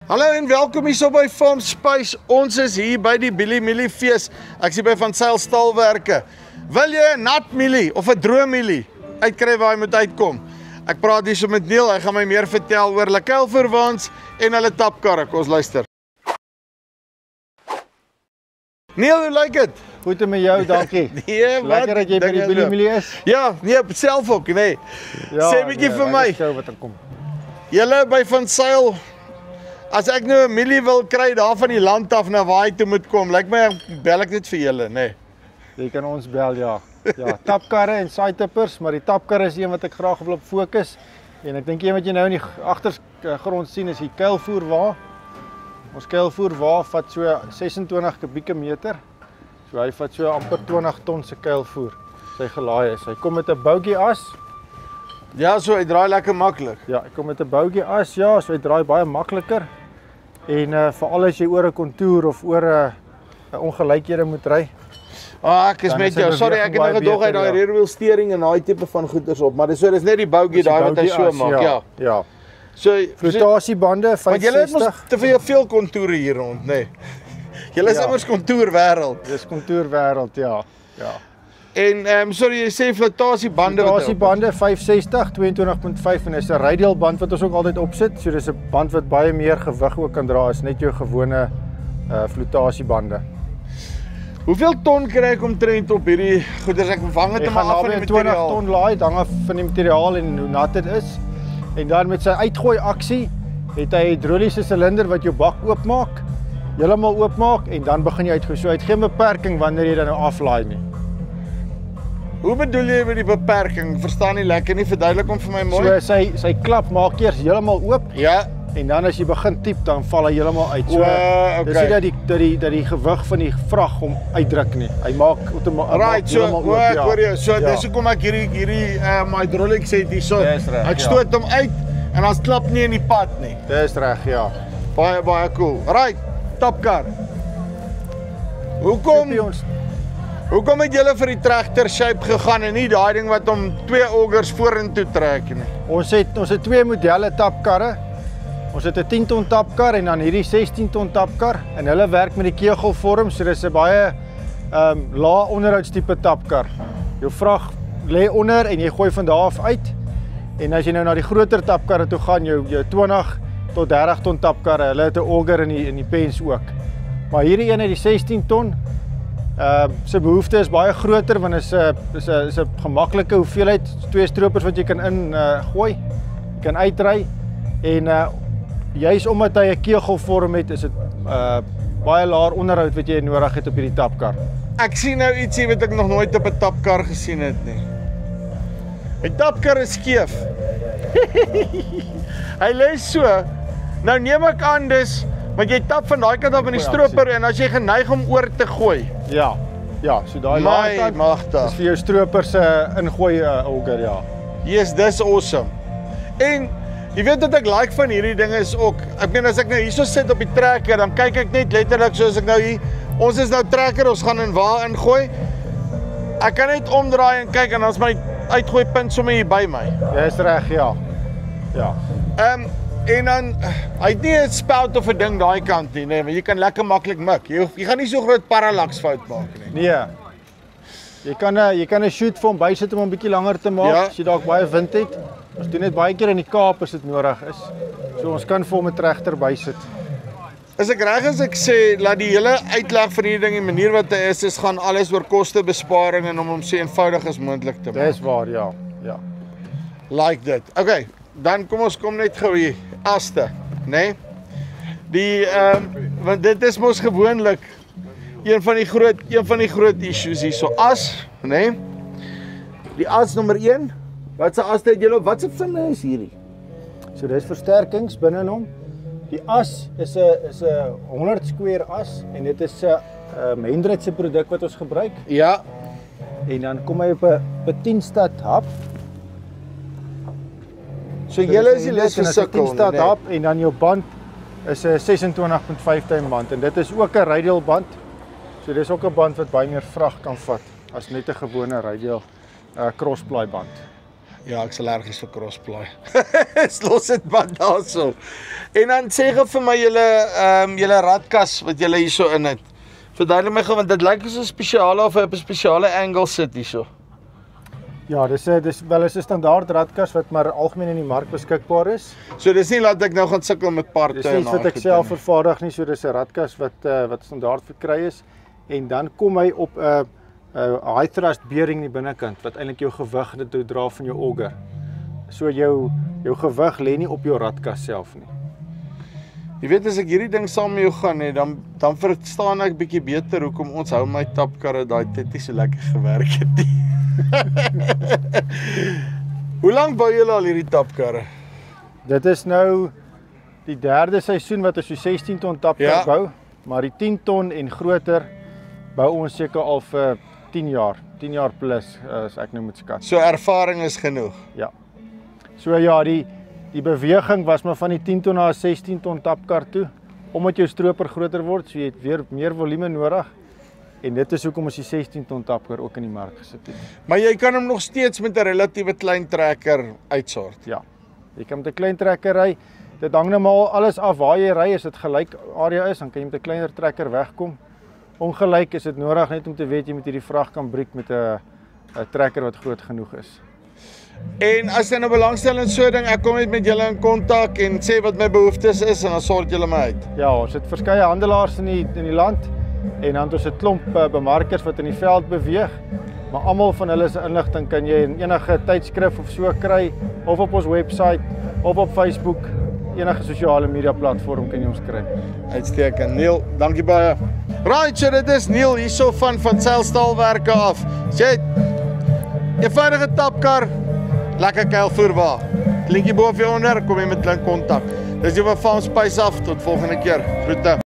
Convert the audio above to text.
Hallo en welkom hier so by Farm Spice. Ons is hier by die Billy Mielie fees. Ek is hier by Van Zyl Stalwerke. Wil jy 'n nat mielie of 'n droë mielie uitkry waar hy moet uitkom? Ek praat hier so met Neil, hy gaan my meer vertel oor hulle kuilvoerwaans en hulle tapkarre. Kom ons luister. Neil, hoe lyk dit? Goed met jou, dankie. Nee, wat? Lekker dat jy by die Billy Mielie is. Ja, nee, self ook, nee. Ja, Sê 'n bietjie vir my. Wat er kom. Julle by Van Zyl, as ek nou 'n mielie wil kry daar van die land af na waar hy toe moet kom, lyk my bel ek net vir julle, nê. Jy kan ons bel, ja. Ja, tapkarre en saaitippers, maar die tapkarre is een wat ek graag wil op fokus. En ek dink een wat jy nou in die agtergrond sien is die kuilvoerwa. Ons kuilvoerwa vat so 26 kubieke meter. So hy vat so amper 20 ton se kuilvoer. Sy gelaai is. Hy kom met 'n boutjie as. Ja, so hy draai lekker maklik. Ja, hy kom met 'n boutjie as, ja, so hy draai baie makliker. En veral as jy oor 'n kontour of oor 'n ongelykhede moet ry. Ek is met jou. Sorry, ek het nog gedog hy daai rearwheel steering en daai tipe van goeders op, maar dis net die boutjie daai wat hy so maak, ja. Ja. So flotasiebande 65. Want julle het mos te veel kontoure hier rond, nê. Julle is immers kontourwêreld. Dis kontourwêreld, ja. Ja. En sorry, jy sê flotasiebande wat? Flotasiebande 65 22.5 en dis 'n radial band wat ons ook altyd opsit. So dis 'n band wat baie meer gewig ook kan dra as net jou gewone flotasiebande. Hoeveel ton kry ek omtrent op hierdie goeders? Ek vang dit maar af van die materiaal. 20 ton laai, hang af van die materiaal en hoe nat dit is. En dan met sy uitgooi aksie het hy 'n hidroliese silinder wat jou bak oopmaak, heeltemal oopmaak en dan begin jy uitgooi. So hy het geen beperking wanneer jy dan nou aflaai nie. Hoe bedoel jy met die beperking? Verstaan nie lekker nie, verduidelik hom vir my mooi. So sy klap maak eers heeltemal oop. Ja. En dan as jy begin tiep, dan val hy heeltemal uit. So okay. Dis nie dat die gewig van die vrag hom uitdruk nie. Hy maak outomaties heeltemal oop. Ek hoor jou. So dis hoekom ek hierdie hydraulics het hierso. Ek stoot hom uit en dan klap nie in die pad nie. Dis reg, ja. Baie cool. Right, tapkar. Hoekom het julle vir die tractor shape gegaan en nie daai ding wat hom 2 augers vorentoe trek nie? Ons het 2 modelle tapkarre. Ons het 'n 10 ton tapkar en dan hierdie 16 ton tapkar en hulle werk met die kegelvorm, so dis 'n baie lae onderhoudstipe tapkar. Jou vrag lê onder en jy gooi van daar af uit. En as jy nou na die groter tapkarre toe gaan, jou 20 tot 30 ton tapkarre, hulle het 'n auger in die pens ook. Maar hierdie een het die 16 ton. Sy behoefte is baie groter want is 'n gemaklike hoeveelheid 2 stroopers wat jy kan gooi. Jy kan uitry en juis omdat hy 'n kegelvorm het, is dit baie laer onderhoud wat jy nodig het op hierdie tapkar. Ek sien nou ietsie wat ek nog nooit op 'n tapkar gesien het nie. Die tapkar is skeef. Hy lê so. Nou neem ek aan dis want jy tap van daai kant af in die stroper en as jy geneig om oor te gooi. Ja, so daai laer kant is vir jou stroper se ingooi auger, ja. Yes, dis awesome. En jy weet wat ek like van hierdie dinge is ook, ek meen as ek nou hierso sit op die trekker, dan kyk ek net letterlik soos ek nou hier, ons is nou trekker, ons gaan in waar ingooi. Ek kan net omdraai en kyk en dan is my uitgooi punt sommer hier by my. Dis reg, ja. Ja. En dan, hy het nie 'n spout of 'n ding daai kant nie, nee, maar jy kan lekker maklik mik. Jy gaan nie so groot parallax fout maak nie. Nee. Jy kan 'n shoot vir hom bysit om hom 'n bietjie langer te maak, as jy dalk baie wind het. Ons doen dit baie keer in die Kaap as dit nodig is. So ons kan vir hom 'n trekker bysit. Is ek reg as ek sê dat die hele uitleg van hierdie ding, die manier wat hy is gaan alles oor kostebesparing en om hom so eenvoudig as moontlik te maak. Dis waar, ja. Like dit. Okay, dan kom net gou hier aste, né? Die want dit is mos gewoonlik een van die groot issues hierso. As, né? Die as nommer 1. Wat se as het julle op? Wat se vinne is hierdie? So dis versterkings binne in hom. Die as is 'n 100 square as en dit is 'n Hendrit se produk wat ons gebruik. Ja. En dan kom hy op 'n 10 stad hap. So julle is die lus gesukkel, 10 stad hap en dan jou band is 'n 26.5 duim band en dit is ook 'n radial band. So dis ook 'n band wat baie meer vrag kan vat as net 'n gewone radial crossply band. Ja, ek's allergies vir crossply. Los dit maar daarso. En dan sê gou vir my julle radkas wat julle hierso in het. Verduidelik my gou want dit lyk soos 'n spesiale of op 'n spesiale angle sit hierso. Ja, dis wel 'n standaard radkas wat maar algemeen in die mark beskikbaar is. So dis nie laat ek nou gaan sukkel met parte Dis nie iets wat ek self vervaardig nie, so dis 'n radkas wat standaard verkry is en dan kom hy op 'n high thrust bearing in die binnekant wat eintlik jou gewig dit dra van jou auger. So jou gewig lê nie op jou radkas self nie. Jy weet as ek hierdie ding saam met jou gaan hê, dan verstaan ek bietjie beter hoekom ons hou my tapkarre daai tyd nie so lekker gewerk het nie. Hoe lank bou julle al hierdie tapkarre? Dit is nou die 3de seisoen wat ons so 16 ton tapkar bou, maar die 10 ton en groter bou ons seker al vir 10 jaar plus as ek nou moet skat. So ervaring is genoeg. Ja. So ja, die beweging was maar van die 10 ton na 'n 16 ton tapkar toe, omdat jou stroper groter word, so jy het weer meer volume nodig. En dit is hoekom ons die 16 ton tapkar ook in die mark gesit het. Maar jy kan hom nog steeds met 'n relatiewe klein trekker uitsort. Ja. Jy kan met 'n klein trekker ry. Dit hang nou maar alles af waar jy ry. As dit gelyk area is, dan kan jy met 'n kleiner trekker wegkom. Ongelyk is dit nodig net om te weet jy moet hierdie vrag kan breek met 'n trekker wat groot genoeg is. En as jy nou belangstel in so 'n ding, ek kom net met julle in kontak en sê wat my behoeftes is en dan sort julle my uit. Ja, ons het verskeie handelaars in die land en dan het ons 'n klomp bemarkers wat in die veld beweeg. Maar almal van hulle se inligting kan jy in enige tydskrif of so kry of op ons webwerf of op Facebook, enige sosiale media platform kan jy ons kry. Uitstekend. Neil, dankie baie. Right, so dit is Neil hierso van Seilstaalwerke af. Jy eenvoudige tapkar, lekker keilvoerbaar. Linkie bo of onder, kom jy met hulle in kontak. Dis jy van Farm Space af, tot volgende keer. Groete.